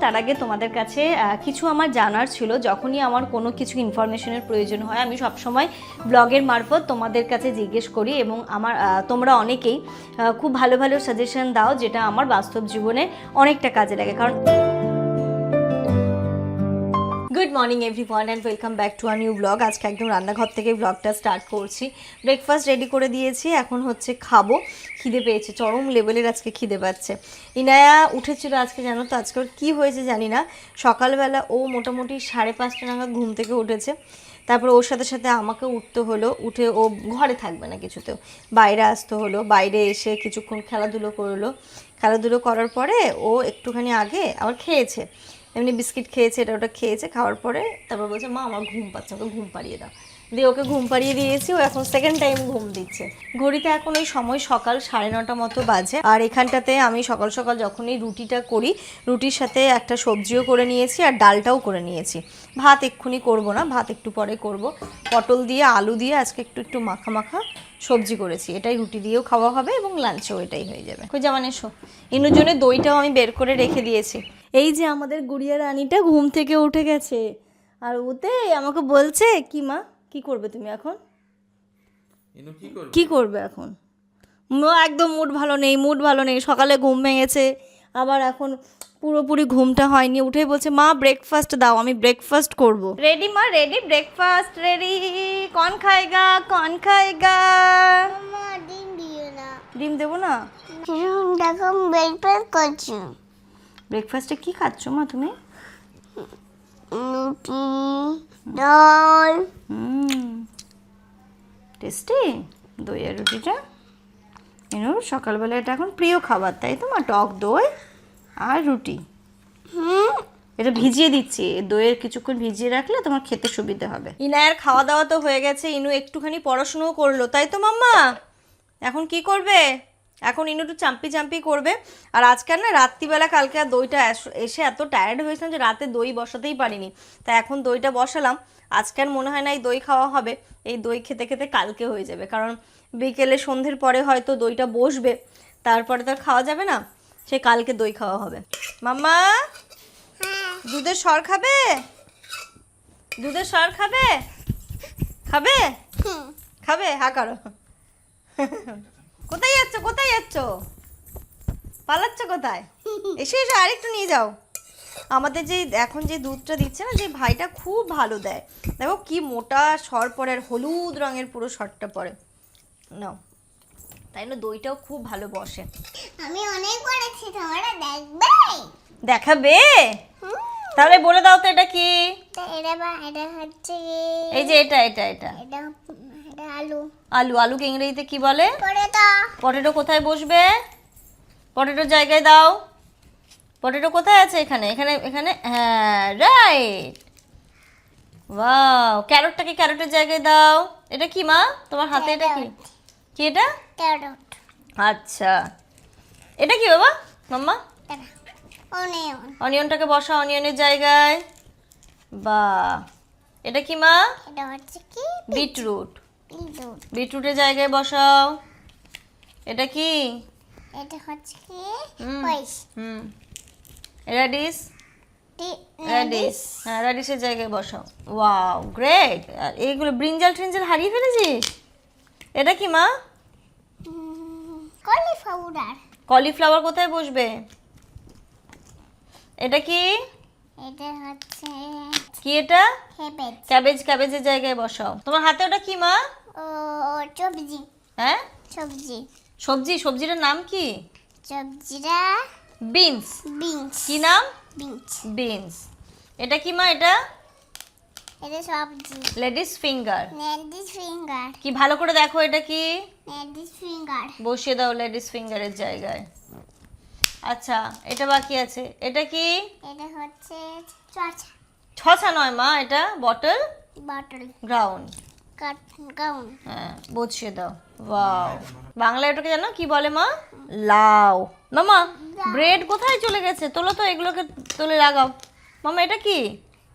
তার আগে তোমাদের কাছে কিছু আমার জানার ছিল। যখনই আমার কোনো কিছু ইনফরমেশনের প্রয়োজন হয় আমি সবসময় ব্লগের মারফত তোমাদের কাছে জিজ্ঞেস করি, এবং আমার তোমরা অনেকেই খুব ভালো ভালো সাজেশন দাও, যেটা আমার বাস্তব জীবনে অনেকটা কাজে লাগে। কারণ good morning everyone and welcome back to a new blog. আজকে একদম রান্নাঘর থেকে ব্লগটা স্টার্ট করছি। ব্রেকফাস্ট রেডি করে দিয়েছি, এখন হচ্ছে খাবো। খিদে পেয়েছে, চরম লেভেলের আজকে খিদে পাচ্ছে। ইনায়া উঠেছিল আজকে, জানো তো আজকে ওর কী হয়েছে জানি না। সকালবেলা ও মোটামুটি 5:30 নাগাদ ঘুম থেকে উঠেছে। তারপরে ওর সাথে সাথে আমাকে উঠতে হলো। উঠে ও ঘরে থাকবে না কিছুতেও, বাইরে আসতে হলো। বাইরে এসে কিছুক্ষণ খেলাধুলো করলো। খেলাধুলো করার পরে ও একটুখানি আগে আবার খেয়েছে, এমনি বিস্কিট খেয়েছে, এটা ওটা খেয়েছে। খাওয়ার পরে তারপর বলছে মা আমার ঘুম পাচ্ছে, ওকে ঘুম পাড়িয়ে দাও। দিয়ে ওকে ঘুম পাড়িয়ে দিয়েছি, ও এখন সেকেন্ড টাইম ঘুম দিচ্ছে। ঘড়িতে এখন ওই সময় সকাল 9:30 মতো বাজে। আর এখানটাতে আমি সকাল সকাল যখনই রুটিটা করি, রুটির সাথে একটা সবজিও করে নিয়েছি আর ডালটাও করে নিয়েছি। ভাত এক্ষুনি করব না, ভাত একটু পরে করব। পটল দিয়ে আলু দিয়ে আজকে একটু মাখা মাখা সবজি করেছি, এটাই রুটি দিয়েও খাওয়া হবে এবং লাঞ্চেও এটাই হয়ে যাবে। কই জামান এসো, ইনুর জন্য দইটাও আমি বের করে রেখে দিয়েছি। এই যে আমাদের গুড়িয়া রানীটা ঘুম থেকে উঠে গেছে, আর ওতে আমাকে বলছে কি মা কি করবে তুমি এখন, কি করবে এখন। একদম মুড ভালো নেই, সকালে ঘুম ভেঙেছে, আবার এখন পুরোপুরি ঘুমটা হয়নি। উঠে বলছে মা ব্রেকফাস্ট দাও, আমি ব্রেকফাস্ট করব। রেডি মা, রেডি, ব্রেকফাস্ট রেডি। কন খাएगा কন খাएगा। ডিম দিও না। ডিম দেবো না? দেখো ব্রেকফাস্ট করছি। ব্রেকফাস্টে কি খাচ্ছ মা তুমি? রুটি, ডাল। টেস্টি দই আর রুটিটা। সকালবেলা এটা এখন প্রিয় খাবার, তাই তো মা? টক দই আর রুটি। এটা ভিজিয়ে দিচ্ছি, দইয়ের কিছুক্ষণ ভিজিয়ে রাখলে তোমার খেতে সুবিধা হবে। ইনায়ের খাওয়া দাওয়া তো হয়ে গেছে, ইনু একটুখানি পড়াশুনোও করলো, তাই তো মাম্মা? এখন কি করবে? এখন ইনু একটু চাম্পি করবে। আর আজকাল না রাত্রিবেলা কালকে আর দইটা এসে এত টায়ার্ড হয়েছিলাম যে রাতে দই বসাতেই পারিনি, তাই এখন দইটা বসালাম। আজকাল মনে হয় না এই দই খাওয়া হবে, এই দই খেতে খেতে কালকে হয়ে যাবে, কারণ বিকেলে সন্ধ্যের পরে হয়তো দইটা বসবে, তারপরে তো আর খাওয়া যাবে না, সে কালকে দই খাওয়া হবে। মাম্মা দুধের সর খাবে? দুধের সর খাবে? খাবে? খাবে? হা করো। কোথায় যাচ্ছ, কোথায় যাচ্ছ, পালাচ্ছ কোথায়? এসে এসে আরেকটু নিয়ে যাও। আমাদের যে এখন যে দুধটা দিচ্ছে না, যে ভাইটা খুব ভালো দেয়। দেখো কি মোটা সর পরে, আর হলুদ রঙের পুরো সরটা পরে নাও, তাই না? দইটাও খুব ভালো বসে। আমি অনেক করেছি, তোমরা দেখবে? দেখাবে? তাহলে বলে দাও তো এটা কি? এটা হচ্ছে এই যে এটা এটা এটা এটা আলু। আলু। আলুকে ইংরেজিতে কি বলে? পটেটো। পটেটো কোথায় বসবে? পটেটোর জায়গায় দাও। পটেটো কোথায় আছে? এখানে এখানে এখানে, হ্যাঁ রাইট। ওয়াও, ক্যারটটাকে ক্যারটের জায়গায় দাও। এটা কি মা তোমার হাতে? এটা কি? কি এটা? ক্যারট। আচ্ছা, এটা কি বাবা মাম্মা? অনিয়ন। অনিয়নটাকে বসাও অনিয়নের জায়গায়। বাহ, এটা কি মা? এটা হচ্ছে কি? বিটরুট। বিটরুট। বিটরুটের জায়গায় বসাও। এটা কি? এটা হচ্ছে কি? হুম রাইস। রেডিশ। রেডিশ। হ্যাঁ, রেডিশের জায়গায় বসাও। Wow great. আর এইগুলো ব্রিঞ্জাল ট্রিঞ্জাল হারিয়ে ফেলেছিস? এটা কি মা? কলিফ্লাওয়ার। কলিফ্লাওয়ার কোথায় বসবে? এটা কি? এটা হচ্ছে কি এটা? ক্যাবেজ। ক্যাবেজ। ক্যাবেজের জায়গায় বসাও। তোমার হাতে ওটা কি মা? ও সবজি। হ্যাঁ সবজি। সবজি। সবজিটার নাম কি? সবজিটা বিনস। বিনস। কি নাম? বিনস। বিনস। এটা কি মা? এটা এটা সবজি। Ladies finger. Ladies finger. কি ভালো করে দেখো, এটা কি? Ladies finger. বসিয়ে দাও লেডিস ফিঙ্গারের জায়গায়। আচ্ছা, এটা বাকি আছে। এটা কি? এটা হচ্ছে চচা। ছচা নয় মা, এটা বটল বটল। গ্রাউন্ড। কাট গাউন। হ্যাঁ, বসিয়ে দাও। ওয়াও, বাংলায় ওটাকে জানো কি বলে মা? লাউ। মামা ব্রেড কোথায় চলে গেছে? তোলো তো, এগুলোকে তুলে লাগাও। মামা এটা কি?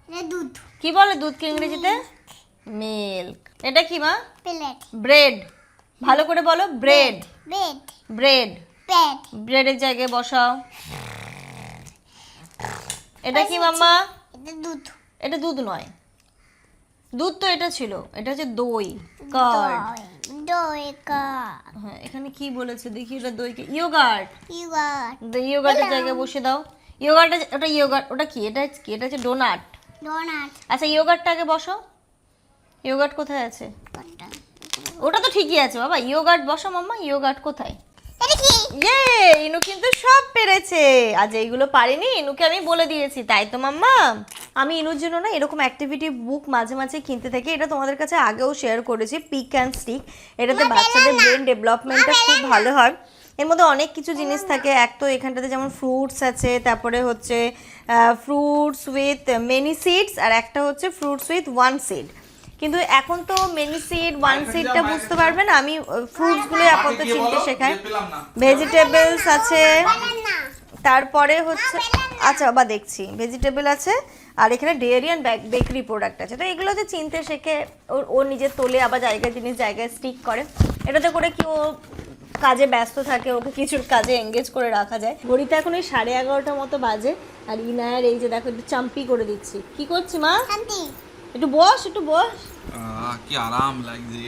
এটা দুধ। কি বলে দুধকে ইংরেজিতে? মিল্ক। এটা কি মা? প্লেট। ব্রেড। ভালো করে বলো, ব্রেড। ব্রেড। ব্রেড। প্লেট। ব্রেডের জায়গায় বসাও। এটা কি মাম্মা? এটা দুধ। এটা দুধ নয়, দুধ তো এটা ছিল, এটা হচ্ছে দই, কার্ড। দই কার্ড। হ্যাঁ, এখানে কি বলেছে দেখি, এটা দই কি? ইয়োগার্ট। ইয়োগার্ট। ইয়োগার্টের জায়গায় বসে দাও। ইয়োগার্টে ওটা ইয়োগার্ট, ওটা কি? এটা কি? এটা হচ্ছে ডোনাট। ডোনাট। আচ্ছা ইয়োগার্টটা আগে বসো। ইয়োগার্ট কোথায় আছে? কোনটা? ওটা তো ঠিকই আছে বাবা, ইয়োগার্ট বসো মাম্মা। ইয়োগার্ট কোথায়? এটা কি? ইয়ে, ইনু কিন্তু সব পেরেছে। আজ এইগুলো পারিনি, ইনুকে আমি বলে দিয়েছি, তাই তো মাম্মা? আমি ইনুর জন্য না এরকম অ্যাক্টিভিটি বুক মাঝে মাঝে কিনতে থাকি। এটা তোমাদের কাছে আগেও শেয়ার করেছি, পিক অ্যান্ড স্টিক। এটাতে বাচ্চাদের ব্রেন ডেভেলপমেন্টটা খুব ভালো হয়। এর মধ্যে অনেক কিছু জিনিস থাকে। এক তো এখানটাতে যেমন ফ্রুটস আছে, তারপরে হচ্ছে ফ্রুটস উইথ মেনি সিডস, আর একটা হচ্ছে ফ্রুটস উইথ ওয়ান সিড। কিন্তু এখন তো মেনি সিড ওয়ান সিডটা বুঝতে পারবে না, আমি ফ্রুটসগুলো আপাতত চিনতে শেখাই। ভেজিটেবলস আছে, বানানা। তারপরে হচ্ছে আচ্ছা বাবা দেখছি ভেজিটেবল আছে, আর এখানে ডেয়ারি অ্যান্ড বেকারি প্রোডাক্ট আছে। তো এগুলোতে চিনতে শেখে, ও নিজের তোলে, আবার জায়গায় জিনিস জায়গায় স্টিক করে। এটাতে করে কি ও কাজে ব্যস্ত থাকে, ওকে কিছুর কাজে এঙ্গেজ করে রাখা যায়। ঘড়িতে এখন ওই 11:30 মতো বাজে, আর ইনায়ের এই যে দেখো একটু চাম্পি করে দিচ্ছি। কি করছি মা? শান্তি। একটু বস, একটু বস। কি আরাম লাগছে।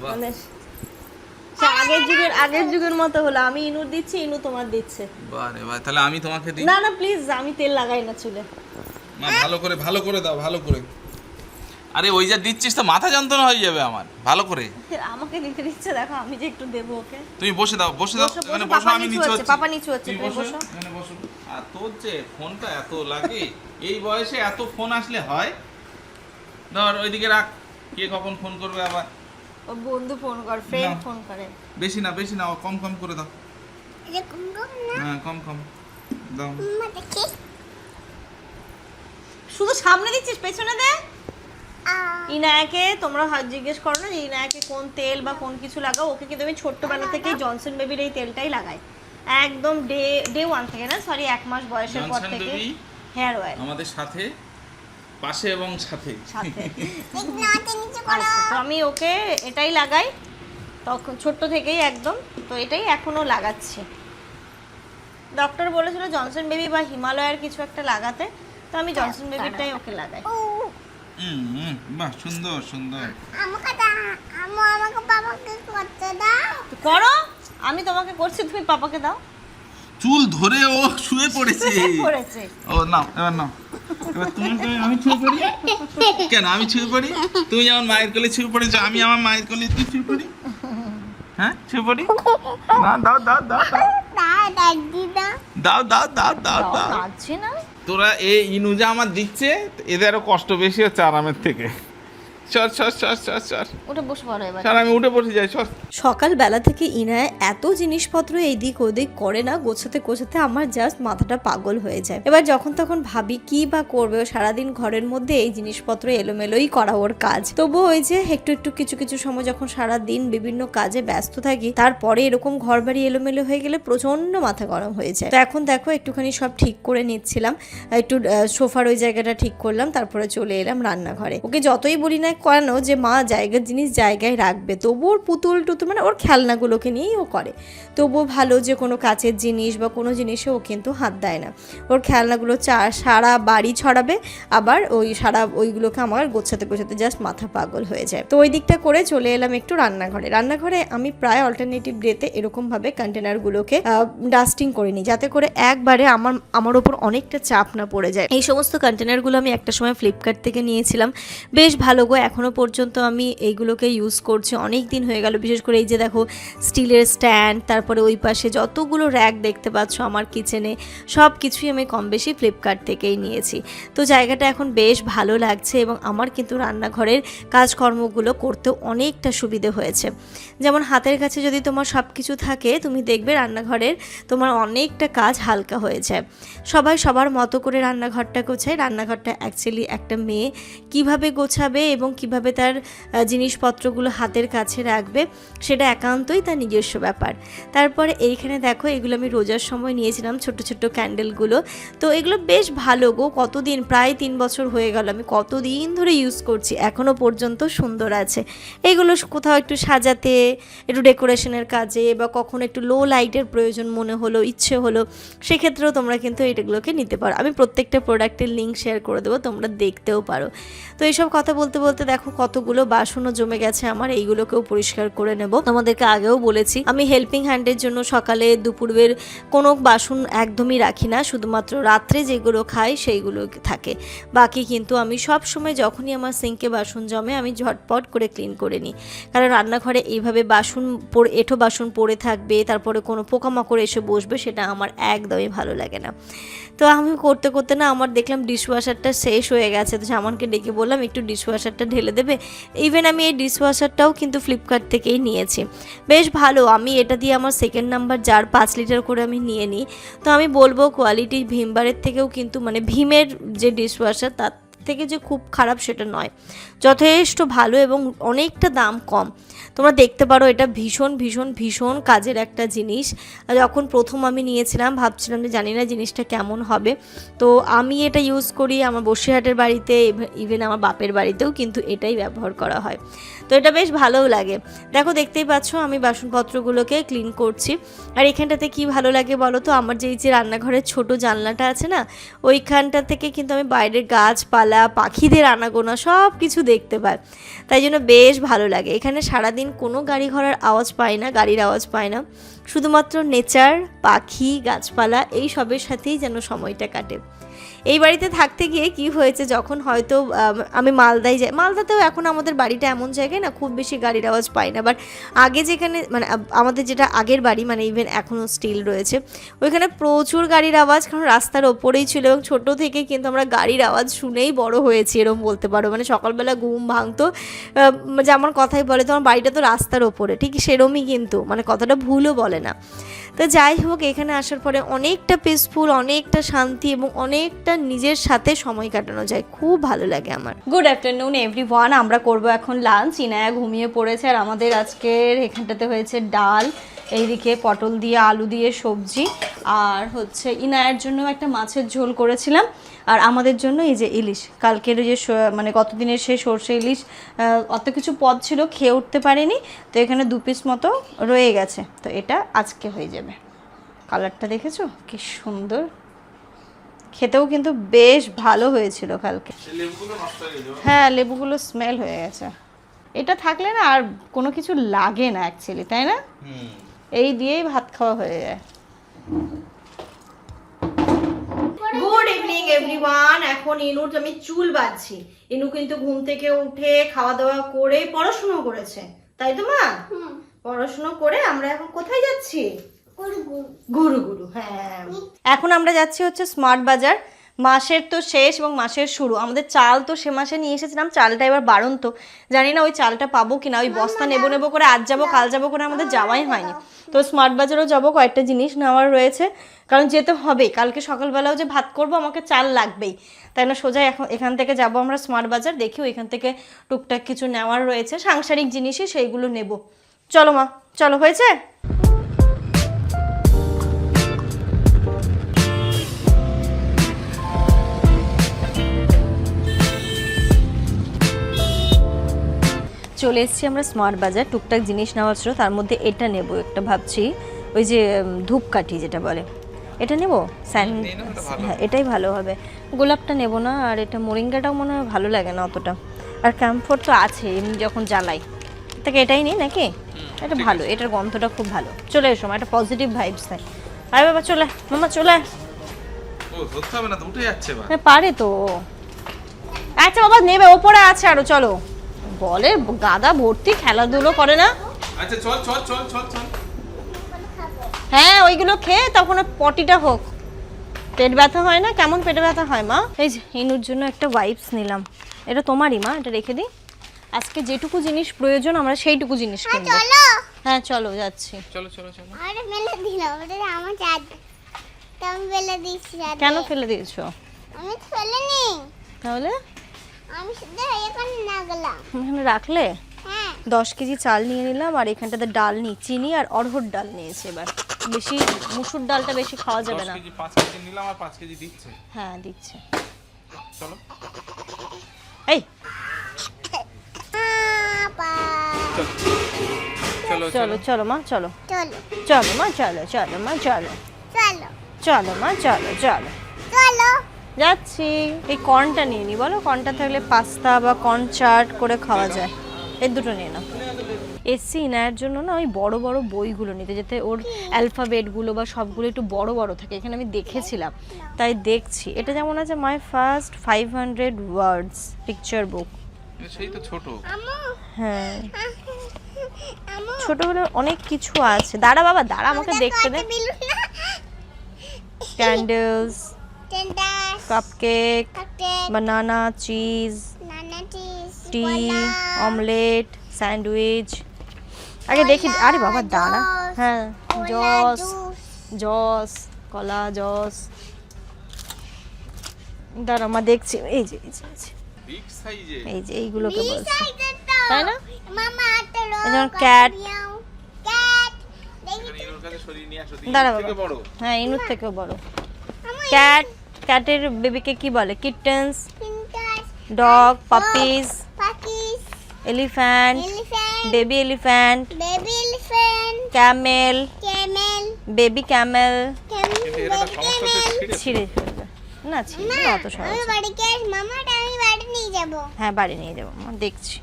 বাহ। মানে সে আগের যুগের মতো হলো। আমি ইনুর দিচ্ছি, ইনু তোমার দিচ্ছে। বারে ভাই, তাহলে আমি তোমাকে দিই। না না প্লিজ, আমি তেল লাগাই না চুলে। মা ভালো করে দাও, ভালো করে। আরে ওই যা দিচ্ছিস তো মাথা যন্ত্রণা হয়ে যাবে আমার। ভালো করে আমাকে দিতে দিচ্ছে, দেখো আমি যে একটু দেবো ওকে। তুমি বসে দাও, বসো, এখানে পাপা বসো, আমি নিচু নিচে হচ্ছে, হচ্ছি। পাপা নিচু হচ্ছে, তুমি তুমি বসো, বসো। এখানে বসো। আর তোর যে ফোনটা এত লাগে, এই বয়সে এত ফোন আসলে হয়? ধর ওইদিকে রাখ, কে কখন ফোন করবে আবার। ও বন্ধু ফোন করে, ফ্রেন্ড না। ফোন করে। বেশি না, কম করে দাও। এরকম করো না। হ্যাঁ, কম দাও। মাম্মা দেখি। শুধু সামনে দিচ্ছিস, পেছনে দে। আ ইনায়াকে তোমরা জিজ্ঞেস করো না যে ইনায়াকে কোন তেল বা কোন কিছু লাগাও। ওকে কিন্তু আমি ছোট্টবেলা থেকেই জনসন বেবির এই তেলটাই লাগাই, একদম ডে ওয়ান থেকে, না সরি 1 মাস বয়সের পর জনসন থেকে। বেবি হেয়ার অয়েল আমাদের সাথে, পাশে এবং সাথে। সাথে। ঠিক নাতে নিচে করো। আচ্ছা, তো আমি ওকে এটাই লাগাই তখন ছোট্ট থেকেই একদম। তো এটাই এখনো লাগাচ্ছি। ডক্টর বলেছিল জনসন বেবি বা হিমালয়ের কিছু একটা লাগাতে, তো আমি জনসন বেবিরটাই ওকে লাগাই। ও বাহ, সুন্দর। আমাকে দাও। আমাকে বাবাকে করতে দাও। তো করো, আমি তোমাকে করছি, তুমি পাপাকে দাও। চুল ধরে ও শুয়ে পড়েছে। করেছে। ও নাও, এবার নাও। এবার আমি ছুঁয়ে পড়ি। কেন আমি ছুঁয়ে পড়ি? তুমি যেমন মায়ের কোলে ছুঁয়ে পড়েছো, আমি আমার মায়ের কোলে একটু ছুঁয়ে পড়ি। হ্যাঁ, ছুঁয়ে পড়ি। না, দাও। দাও। কাঁদছে না। তোরা এই ইনুজা আমার দিচ্ছে, এদের আরো কষ্ট বেশি হচ্ছে আরামের থেকে। চল ওটা বসে পড়ো এবার। আমি উঠে বসে যাই। সকালবেলা থেকে ইনায় এত জিনিসপত্র এইদিক ওদিক করে না, গোছাতে আমার জাস্ট মাথাটা পাগল হয়ে যায়। এবার যখন তখন ভাবি কি বা করবে, ও সারাদিন ঘরের মধ্যে এই জিনিসপত্র এলোমেলোই করা ওর কাজ। তবু ওই যে একটু কিছু সময় যখন সারাদিন বিভিন্ন কাজে ব্যস্ত থাকি, তারপরে এরকম ঘর বাড়ি এলোমেলো হয়ে গেলে প্রচন্ড মাথা গরম হয়ে যায়। তো এখন দেখো একটুখানি সব ঠিক করে নিচ্ছিলাম, একটু সোফার ওই জায়গাটা ঠিক করলাম, তারপরে চলে এলাম রান্নাঘরে। ওকে যতই বলি না কেন যে মা জায়গার জিনিস জায়গায় রাখবে, তবুও ওর পুতুল মানে ওর খেলনাগুলোকে নিয়েই ও করে। তবুও ভালো যে কোনো কাচের জিনিস বা কোনো জিনিসে ও কিন্তু হাত দেয় না। ওর খেলনাগুলো সারা বাড়ি ছড়াবে, আবার ওইগুলোকে আমার গোছাতে জাস্ট মাথা পাগল হয়ে যায়। তো ওই দিকটা করে চলে এলাম একটু রান্নাঘরে আমি প্রায় অল্টারনেটিভ ডেতে এরকমভাবে কন্টেনারগুলোকে ডাস্টিং করে নিই, যাতে করে একবারে আমার ওপর অনেকটা চাপ না পড়ে যায়। এই সমস্ত কন্টেনারগুলো আমি একটা সময় ফ্লিপকার্ট থেকে নিয়েছিলাম, বেশ ভালো গো। এখনও পর্যন্ত আমি এইগুলোকে ইউজ করছি, অনেক দিন হয়ে গেল। বিশেষ করে এই যে দেখো স্টিলের স্ট্যান্ড, তারপরে ওই পাশে যতগুলো র্যাক দেখতে পাচ্ছ আমার কিচেনে, সব কিছুই আমি কম বেশি ফ্লিপকার্ট থেকেই নিয়েছি। তো জায়গাটা এখন বেশ ভালো লাগছে, এবং আমার কিন্তু রান্নাঘরের কাজকর্মগুলো করতেও অনেকটা সুবিধে হয়েছে। যেমন হাতের কাছে যদি তোমার সব কিছু থাকে, তুমি দেখবে রান্নাঘরের তোমার অনেকটা কাজ হালকা হয়ে যায়। সবাই সবার মতো করে রান্নাঘরটা গোছায়। রান্নাঘরটা অ্যাকচুয়ালি একটা মেয়ে কিভাবে গোছাবে এবং কিভাবে তার জিনিসপত্রগুলো হাতের কাছে রাখবে সেটা একান্তই তার নিজস্ব ব্যাপার। তারপরে এইখানে দেখো এগুলো আমি রোজার সময় নিয়েছিলাম, ছোট ছোট ক্যান্ডেলগুলো। তো এগুলো বেশ ভালো গো, কতদিন, প্রায় 3 বছর হয়ে গেল, আমি কতদিন ধরে ইউজ করছি, এখনও পর্যন্ত সুন্দর আছে। এইগুলো কোথাও একটু সাজাতে, একটু ডেকোরেশনের কাজে, বা কখনো একটু লো লাইটের প্রয়োজন মনে হলো, ইচ্ছে হলো, সেক্ষেত্রেও তোমরা কিন্তু এইগুলোকে নিতে পারো। আমি প্রত্যেকটা প্রোডাক্টের লিঙ্ক শেয়ার করে দেবো, তোমরা দেখতেও পারো। তো এইসব কথা বলতে বলতে দেখো কতগুলো বাসনও জমে গেছে আমার, এইগুলোকেও পরিষ্কার করে নেব। তোমাদেরকে আগেও বলেছি আমি হেল্পিং হ্যান্ডের জন্য সকালে দুপুরের কোনো বাসন একদমই রাখি না, শুধুমাত্র রাত্রে যেগুলো খাই সেইগুলো থাকে। বাকি কিন্তু আমি সব সময় যখনই আমার সিঙ্কে বাসন জমে আমি ঝটপট করে ক্লিন করে নিই, কারণ রান্নাঘরে এইভাবে এঁঠো বাসন পড়ে থাকবে, তারপরে কোনো পোকামাকড় এসে বসবে, সেটা আমার একদমই ভালো লাগে না। তো আমি করতে করতে না আমার দেখলাম ডিশওয়াশারটা শেষ হয়ে গেছে, তো জামানকে ডেকে বললাম একটু ডিশওয়াশারটা ঢেলে দেবে। ইভেন আমি এই ডিশওয়াশারটাও কিন্তু ফ্লিপকার্ট থেকেই নিয়েছি, বেশ ভালো। আমি এটা দিয়ে আমার সেকেন্ড নাম্বার জার 5 লিটার করে আমি নিয়ে নিই। তো আমি বলবো কোয়ালিটি ভীমবারের থেকেও কিন্তু, মানে ভীমের যে ডিশওয়াশার তার থেকে যে খুব খারাপ সেটা নয়, যথেষ্ট ভালো এবং অনেকটা দাম কম। তোমরা দেখতে পারো, এটা ভীষণ ভীষণ ভীষণ কাজের একটা জিনিস। যখন প্রথম আমি নিয়েছিলাম ভাবছিলাম যে জানি না জিনিসটা কেমন হবে, তো আমি এটা ইউজ করি আমার বসিরহাটের বাড়িতে, ইভেন আমার বাপের বাড়িতেও কিন্তু এটাই ব্যবহার করা হয়। তো এটা বেশ ভালোও লাগে। দেখো দেখতেই পাচ্ছ আমি বাসনপত্রগুলোকে ক্লিন করছি। আর এখানটাতে কি ভালো লাগে বলো তো, আমার যে রান্নাঘরের ছোট জানলাটা আছে না, ওইখানটা থেকে কিন্তু আমি বাইরের গাছপালা, পাখিদের আনাগোনা সব কিছু দেখতে পাই, তাই জন্য বেশ ভালো লাগে। এখানে সারাদিন কোনো গাড়ি ঘোড়ার আওয়াজ পাই না, গাড়ির আওয়াজ পাই না, শুধুমাত্র নেচার, পাখি, গাছপালা এই সবের সাথেই যেন সময়টা কাটে। এই বাড়িতে থাকতে গিয়ে কি হয়েছে, যখন হয়তো আমি মালদায় যাই, মালদাতেও এখন আমাদের বাড়িটা এমন জায়গায় না খুব বেশি গাড়ির আওয়াজ পাই না, বাট আগে যেখানে মানে আমাদের যেটা আগের বাড়ি, মানে ইভেন এখনও স্টিল রয়েছে, ওইখানে প্রচুর গাড়ির আওয়াজ, কারণ রাস্তার ওপরেই ছিল এবং ছোটো থেকে কিন্তু আমরা গাড়ির আওয়াজ শুনেই বড় হয়েছি এরকম বলতে পারো। মানে সকালবেলা ঘুম ভাঙতো, যেমন কথাই বলে তোমার বাড়িটা তো রাস্তার ওপরে, ঠিক সেরমই কিন্তু, মানে কথাটা ভুলও বলে না। তো যাই হোক, এখানে আসার পরে অনেকটা পিসফুল, অনেকটা শান্তি এবং অনেকটা নিজের সাথে সময় কাটানো যায়, খুব ভালো লাগে আমার। গুড আফটারনুন এভরিওয়ান, আমরা করব এখন লাঞ্চ। ইনায়া ঘুমিয়ে পড়েছে আর আমাদের আজকের এখানটাতে হয়েছে ডাল, এইদিকে পটল দিয়ে আলু দিয়ে সবজি, আর হচ্ছে ইনায়ার জন্য একটা মাছের ঝোল করেছিলাম, আর আমাদের জন্য এই যে ইলিশ, কালকের যে মানে গতদিনের সেই সর্ষে ইলিশ, অত কিছু পদ ছিল খেয়ে উঠতে পারিনি, তো এখানে 2 পিস মতো রয়ে গেছে, তো এটা আজকে হয়ে যাবে। কালারটা দেখেছো কি সুন্দর, খেতেও কিন্তু বেশ ভালো হয়েছিল কালকে। হ্যাঁ, লেবুগুলো স্মেল হয়ে গেছে। এটা থাকলে না আর কোনো কিছু লাগে না অ্যাকচুয়ালি, তাই না? এই দিয়েই ভাত খাওয়া হয়ে যায়। গুড ইভিনিং এভরিওয়ান, এখন ইনুর আমি চুল বাঁধছি। ইনু কিন্তু ঘুম থেকে উঠে খাওয়া দাওয়া করে পড়াশোনা করেছে, তাই তো মা? পড়াশোনা করে আমরা এখন কোথায় যাচ্ছি? গুরু গুরু। হ্যাঁ, এখন আমরা যাচ্ছি হচ্ছে স্মার্ট বাজার। মাসের তো শেষ এবং মাসের শুরু, আমাদের চাল তো সে মাসে নিয়ে এসেছিলাম, চালটা এবার বাড়ন্ত, জানি না ওই চালটা পাবো কিনা। ওই বস্তা নেবো করে আজ যাবো কাল যাবো করে আমাদের যাওয়াই হয়নি। তো স্মার্ট বাজারও যাবো, কয়েকটা জিনিস নেওয়ার রয়েছে, কারণ যেতে হবে। কালকে সকালবেলাও যে ভাত করব আমাকে চাল লাগবেই, তাই না? সোজা এখান থেকে যাব আমরা স্মার্ট বাজার, দেখি ওইখান থেকে টুকটাক কিছু নেওয়ার রয়েছে, সাংসারিক জিনিসই সেইগুলো নেব। চলো মা, চলো। হয়েছে? চলে এসেছি আমরা স্মার্ট বাজার, টুকটাক জিনিস নেওয়ার ছিল, তার মধ্যে এটা নেব একটা, ভাবছি ওই যে ধূপকাঠি যেটা বলে, এটা নেব। হ্যাঁ, এটাই ভালো হবে, গোলাপটা নেব না। আর এটা মোরিঙ্গাটাও মনে হয় ভালো লাগে না অতটা, আর ক্যাম্ফোর তো আছে এমনি যখন জ্বালাই, তাকে এটাই নেই নাকি? এটা ভালো, এটার গন্ধটা খুব ভালো। চলে এসো, একটা পজিটিভ ভাইবস দেয়। আরে বাবা চলে, মামা চলে। ও ধরতে হবে না তো, উঠে যাচ্ছে বা। হ্যাঁ পারে তো। আচ্ছা বাবা নেবে, ওপরে আছে আরো, চলো। বলে গাদা ভর্তি, খেলাধুলো করে না। আচ্ছা চল চল চল চল চল। হ্যাঁ, ওইগুলো খেয়ে তখন পটিটা হোক। পেট ব্যথা হয় না? কেমন পেটে ব্যথা হয় মা? এই যে ইনুর জন্য একটা ওয়াইপস নিলাম, এটা তোমারই মা, এটা রেখে দিই। আজকে যেটুকু জিনিস প্রয়োজন আমরা সেইটুকু জিনিস কিনবো। হ্যাঁ চলো, যাচ্ছি। চলো চলো চলো। আরে মেলে দিলাম, ওটা আমার চাঁদ, তুমি ফেলে দিয়েছি। কেন ফেলে দিয়েছো? আমি ফেলেনি। তাহলে আমি শুধু এখানে না গেলাম। এখানে রাখলে হ্যাঁ 10 কেজি চাল নিয়ে নিলাম, আর এখানটাতে ডাল নিই, চিনি আর অড়হর ডাল নিয়েছি। এবার বেশি মুসুর ডালটা বেশি খাওয়া যাবে 10 না। কেজি 5 কেজি নিলাম আর 5 কেজি দিচ্ছে। হ্যাঁ দিচ্ছে। চলো এই আপা চলো চলো চলো মা চলো, চলো চলো মা চলো, চলো মা চলো, চলো চলো মা চলো চলো। চলো যাচ্ছি। এই কর্নটা নিয়ে নি, বলো কর্নটা থাকলে পাস্তা বা কর্ন চাট করে খাওয়া যায়। এই দুটো নিয়ে নাও। এসছি ইনায়ের জন্য না ওই বড় বড় বইগুলো নিতে, যাতে ওর অ্যালফাবেটগুলো বা সবগুলো একটু বড় বড় থাকে। এখানে আমি দেখেছিলাম তাই দেখছি। এটা যেমন আছে মাই ফার্স্ট 500 ওয়ার্ডস পিকচার বুক। সেই তো ছোট। আমু হ্যাঁ আমু ছোট হলে অনেক কিছু আছে। দাঁড়া বাবা দাঁড়া, আমাকে দেখতে দে। ক্যান্ডেলস, টেন্ডাস কাপকেক, কাটে বানানা, চিজ, নানা চিজ টি, অমলেট, স্যান্ডউইচ। আগে দেখি। আরে বাবা দাঁড়া। হ্যাঁ জস, জস, কলা জস। দাঁড়া মা দেখছি। এই যে এই যে এই যে, বিগ সাইজে। এই যে এইগুলোকে বলছি, তাই তাই না? মামা তো এই যেমন cat। ক্যাট দেখি এখানে ইনোর কাছে সরিয়ে নিয়ে আসো। দাঁড়া থেকে বাবা। বড়। হ্যাঁ ইনুর থেকেও বড়। ক্যাট, ক্যাটের বেবিকে কি বলে? কিটেন্স, টিন্টাস ডগ, পাপিজ, পাকিস elephant, elephant baby elephant, baby elephant camel, camel baby camel. কিন্তু এর একটা সমস্যা হচ্ছে ছিঁড়ে ছিঁড়ে ফেলবে না, ছিঁড়বে না অত আমি সহজ। বাড়িতে মামাটা আমি বাড়ি নিয়ে যাব হ্যাঁ বাড়ি নিয়ে যাবো মা, দেখছি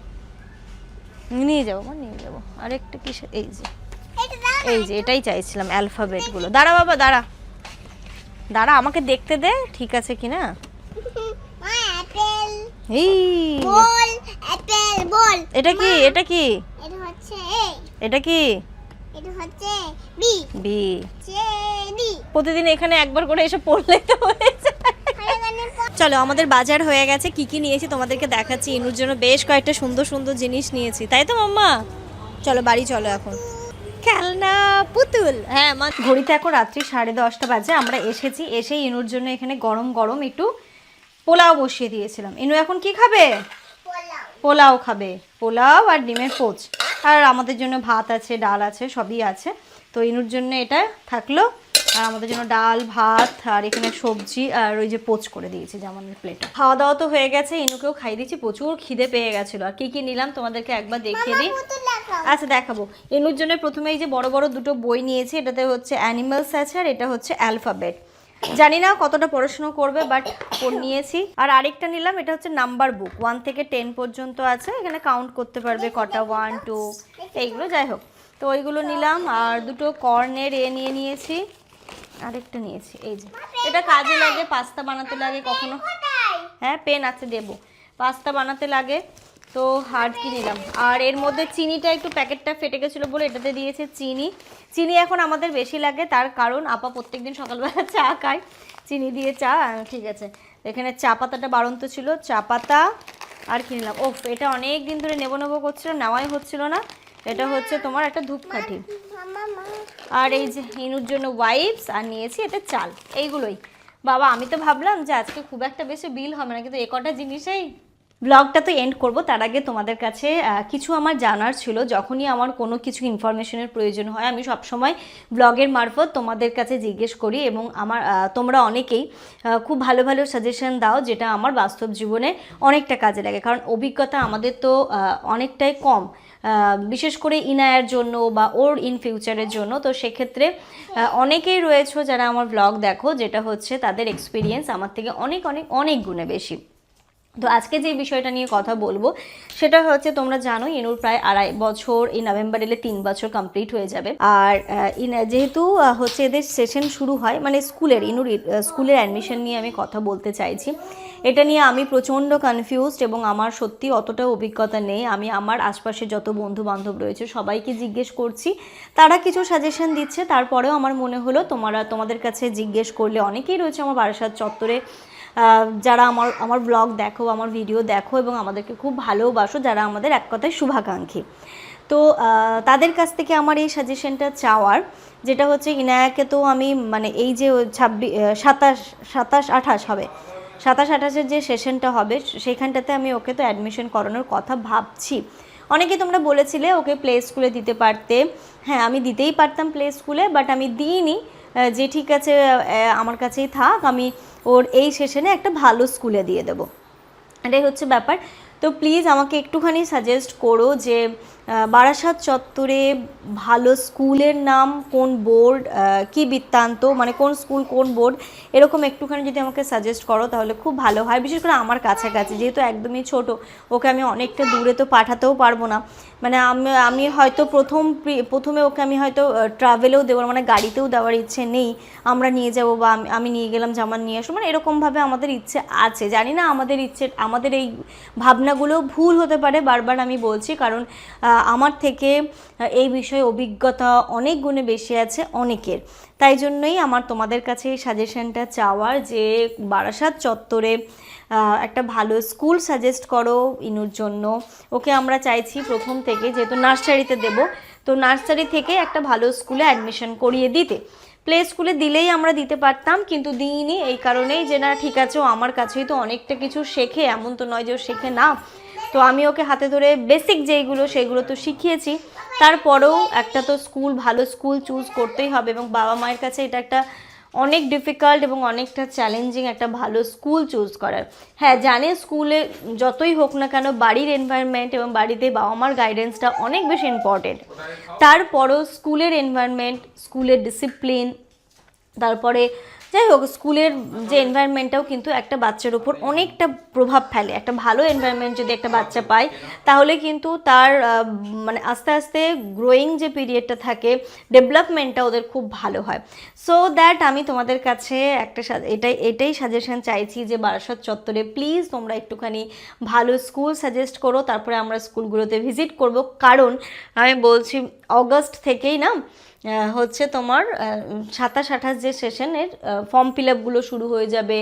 নিয়ে যাবো মা, নিয়ে যাবো। আরেকটা কিসের? এই যে এটা দাও এই যে এটাই চাইছিলাম, অ্যালফাবেটগুলো। দাঁড়া বাবা দাঁড়া, দাঁড়া আমাকে দেখতে দে ঠিক আছে কিনা। মা অ্যাপেল এই বল অ্যাপেল বল এটা কি? এটা কি? এটা হচ্ছে এ এটা কি? এটা হচ্ছে বি বি। সে ডি প্রতিদিন এখানে একবার করে এসে পড়লে তো হয়ে যায়। চলো আমাদের বাজার হয়ে গেছে। কি কি নিয়েছি তোমাদেরকে দেখাচ্ছি। ইনুর জন্য বেশ কয়েকটা সুন্দর সুন্দর জিনিস নিয়েছি, তাই তো মাম্মা? চলো বাড়ি চলো। এখন খেলনা পুতুল। হ্যাঁ মা, ঘড়িতে এখন রাত্রি 10:30 বাজে। আমরা এসেছি, এসে ইনুর জন্য এখানে গরম গরম একটু পোলাও বসিয়ে দিয়েছিলাম। ইনু এখন কি খাবে? পোলাও পোলাও খাবে, পোলাও আর ডিমের পোচ। আর আমাদের জন্য ভাত আছে, ডাল আছে, সবই আছে। তো ইনুর জন্য এটা থাকলো, আর আমাদের জন্য ডাল ভাত আর এখানে সবজি আর ওই যে পোচ করে দিয়েছি জামানের প্লেটে। খাওয়া দাওয়া তো হয়ে গেছে, ইনুকেও খাই দিয়েছি। প্রচুর খিদে পেয়ে গেছিলো। আর কি কি নিলাম তোমাদেরকে একবার দেখিয়ে দিই। পুতুল দেখাও আচ্ছা দেখাবো। ইনুর জন্য প্রথমে এই যে বড় বড় দুটো বই নিয়েছি। এটাতে হচ্ছে অ্যানিমালস আছে আর এটা হচ্ছে অ্যালফাবেট। জানি না কতটা পড়াশোনা করবে, বাট নিয়েছি। আর আরেকটা নিলাম, এটা হচ্ছে নাম্বার বুক, 1 থেকে 10 পর্যন্ত আছে। এখানে কাউন্ট করতে পারবে কটা 1 2 এইগুলো, যাই হোক। তো ওইগুলো নিলাম। আর দুটো কর্নের নিয়ে নিয়েছি। আরেকটা নিয়েছি এই যে, এটা কাজে লাগে, পাস্তা বানাতে লাগে কখনো। হ্যাঁ পেন আছে, দেবো। পাস্তা বানাতে লাগে। তো হার্ড কি নিলাম। আর এর মধ্যে চিনিটা একটু প্যাকেটটা ফেটে গেছিলো বলে এটাতে দিয়েছে চিনি। চিনি এখন আমাদের বেশি লাগে, তার কারণ আপা প্রত্যেকদিন সকালবেলা চা খায় চিনি দিয়ে চা। ঠিক আছে, এখানে চা পাতাটা বাড়ন্ত ছিল, চা পাতা। আর কি নিলাম, ওফ এটা অনেক দিন ধরে নেবো নেবো করছিলাম, নেওয়াই হচ্ছিল না। এটা হচ্ছে তোমার একটা ধূপকাঠি। মামা আর এই যে ইনুর জন্য ওয়াইপস, আর নিয়েছি এটা চাল। এইগুলোই বাবা। আমি তো ভাবলাম যে আজকে খুব একটা বেশি বিল হবে না, কিন্তু এ কটা জিনিসেই। ব্লগটা তো এন্ড করব, তার আগে তোমাদের কাছে কিছু আমার জানার ছিল। যখনই আমার কোনো কিছু ইনফরমেশনের প্রয়োজন হয়, আমি সবসময় ব্লগের মারফত তোমাদের কাছে জিজ্ঞেস করি, এবং আমার তোমরা অনেকেই খুব ভালো ভালো সাজেশন দাও, যেটা আমার বাস্তব জীবনে অনেকটা কাজে লাগে। কারণ অভিজ্ঞতা আমাদের তো অনেকটাই কম, বিশেষ করে ইনায়ের জন্য বা ওর ইন ফিউচারের জন্য। তো সেক্ষেত্রে অনেকেই রয়েছে যারা আমার ব্লগ দেখো, যেটা হচ্ছে তাদের এক্সপিরিয়েন্স আমার থেকে অনেক অনেক অনেক গুণে বেশি। তো আজকে যে বিষয়টা নিয়ে কথা বলবো সেটা হচ্ছে, তোমরা জানো ইনুর প্রায় 2.5 বছর, এই নভেম্বর এলে 3 বছর কমপ্লিট হয়ে যাবে। আর যেহেতু হচ্ছে এদের সেশন শুরু হয়, মানে স্কুলের, ইনুর স্কুলের অ্যাডমিশন নিয়ে আমি কথা বলতে চাইছি। এটা নিয়ে আমি প্রচণ্ড কনফিউজড, এবং আমার সত্যি অতটা অভিজ্ঞতা নেই। আমি আমার আশপাশে যত বন্ধু বান্ধব রয়েছে সবাইকে জিজ্ঞেস করছি, তারা কিছু সাজেশন দিচ্ছে। তারপরেও আমার মনে হলো তোমাদের কাছে জিজ্ঞেস করলে, অনেকেই রয়েছে আমার বারাসাত চত্বরে যারা আমার ব্লগ দেখো, আমার ভিডিও দেখো, এবং আমাদেরকে খুব ভালোবাসো, যারা আমাদের এক কথায় শুভাকাঙ্ক্ষী। তো তাদের কাছ থেকে আমার এই সাজেশনটা চাওয়ার, যেটা হচ্ছে ইনায়াকে তো আমি মানে এই যে 27 28 হবে, 27-28 যে সেশনটা হবে সেইখানটাতে আমি ওকে তো অ্যাডমিশন করানোর কথা ভাবছি। অনেকে তোমরা বলেছিলে ওকে প্লে স্কুলে দিতে পারতে, হ্যাঁ আমি দিতেই পারতাম প্লে স্কুলে, বাট আমি দিইনি, যে ঠিক আছে আমার কাছেই থাক, আমি ওর এই সেশনে একটা ভালো স্কুলে দিয়ে দেবো, এটাই হচ্ছে ব্যাপার। তো প্লিজ আমাকে একটুখানি সাজেস্ট করো যে বারাসাত চত্বরে ভালো স্কুলের নাম, কোন বোর্ড, কি বৃত্তান্ত, মানে কোন স্কুল কোন বোর্ড, এরকম একটুখানি যদি আমাকে সাজেস্ট করো তাহলে খুব ভালো হয়। বিশেষ করে আমার কাছাকাছি, যেহেতু একদমই ছোট, ওকে আমি অনেকটা দূরে তো পাঠাতেও পারবো না। মানে আমি হয়তো প্রথমে ওকে আমি হয়তো ট্রাভেলেও দেবো, মানে গাড়িতেও দেওয়ার ইচ্ছে নেই, আমরা নিয়ে যাবো বা আমি নিয়ে গেলাম জামান নিয়ে আসবো, মানে এরকমভাবে আমাদের ইচ্ছে আছে। জানি না আমাদের এই ভাবনাগুলো ভুল হতে পারে, বারবার আমি বলছি, কারণ আমার থেকে এই বিষয়ে অভিজ্ঞতা অনেক গুণে বেশি আছে অনেকের। তাই জন্যই আমার তোমাদের কাছে এই সাজেশনটা চাওয়ার যে বারাসাত চত্বরে একটা ভালো স্কুল সাজেস্ট করো ইনুর জন্য। ওকে আমরা চাইছি প্রথম থেকে, যেহেতু নার্সারিতে দেব, তো নার্সারি থেকে একটা ভালো স্কুলে অ্যাডমিশন করিয়ে দিতে। প্লে স্কুলে দিলেই আমরা দিতে পারতাম, কিন্তু দিইনি এই কারণেই যে না ঠিক আছে ও আমার কাছেই তো অনেকটা কিছু শেখে, এমন তো নয় যে ও শেখে না। তো আমি ওকে হাতে ধরে বেসিক যেইগুলো সেগুলো তো শিখিয়েছি, তারপরেও একটা তো ভালো স্কুল চুজ করতেই হবে, এবং বাবা মায়ের কাছে এটা একটা অনেক ডিফিকাল্ট এবং অনেকটা চ্যালেঞ্জিং একটা ভালো স্কুল চুজ করার। হ্যাঁ জানি স্কুলে যতই হোক না কেন বাড়ির এনভায়রনমেন্ট এবং বাড়িতে বাবা মার গাইডেন্সটা অনেক বেশি ইম্পর্টেন্ট, তারপরও স্কুলের এনভায়রনমেন্ট, স্কুলের ডিসিপ্লিন, তারপরে যাই হোক স্কুলের যে এনভায়রনমেন্টটাও কিন্তু একটা বাচ্চার উপর অনেকটা প্রভাব ফেলে। একটা ভালো এনভায়রনমেন্ট যদি একটা বাচ্চা পায় তাহলে কিন্তু তার মানে আস্তে আস্তে গ্রোয়িং যে পিরিয়ডটা থাকে, ডেভেলপমেন্টটা ওদের খুব ভালো হয়। সো দ্যাট আমি তোমাদের কাছে এটাই সাজেশন চাইছি যে বারাসাত চত্বরে প্লিজ তোমরা একটুখানি ভালো স্কুল সাজেস্ট করো, তারপরে আমরা স্কুলগুলোতে ভিজিট করব। কারণ আমি বলছি অগস্ট থেকেই না হচ্ছে তোমার 27-28 যে সেশনের ফর্ম ফিল আপগুলো শুরু হয়ে যাবে,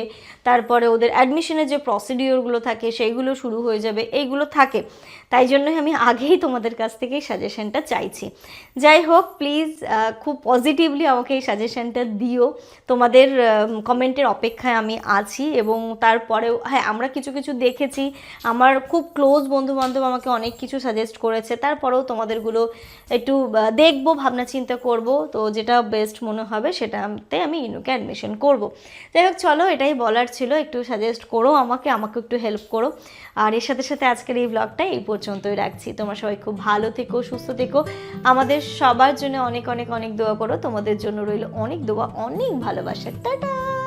তারপরে ওদের অ্যাডমিশনের যে প্রসিডিওরগুলো থাকে সেইগুলো শুরু হয়ে যাবে, এইগুলো থাকে। তাই জন্যই আমি আগেই তোমাদের কাছ থেকেই সাজেশনটা চাইছি। যাই হোক প্লিজ খুব পজিটিভলি আমাকে এই সাজেশনটা দিও, তোমাদের কমেন্টের অপেক্ষায় আমি আছি। এবং তারপরেও হ্যাঁ আমরা কিছু দেখেছি, আমার খুব ক্লোজ বন্ধুবান্ধব আমাকে অনেক কিছু সাজেস্ট করেছে, তারপরেও তোমাদেরগুলো একটু দেখবো, ভাবনা চিন্তা করব, তো যেটা বেস্ট মনে হবে সেটাতে আমি ইনুকে অ্যাডমিশন করব। যাই হোক চলো, এটাই বলার ছিল, একটু সাজেস্ট করো আমাকে একটু হেল্প করো। আর এর সাথে সাথে আজকের এই ব্লগটা এই পর্যন্তই রাখছি। তোমরা সবাই খুব ভালো থেকো, সুস্থ থেকো, আমাদের সবার জন্য অনেক অনেক অনেক দোয়া করো। তোমাদের জন্য রইল অনেক দোয়া, অনেক ভালোবাসা। টাটা।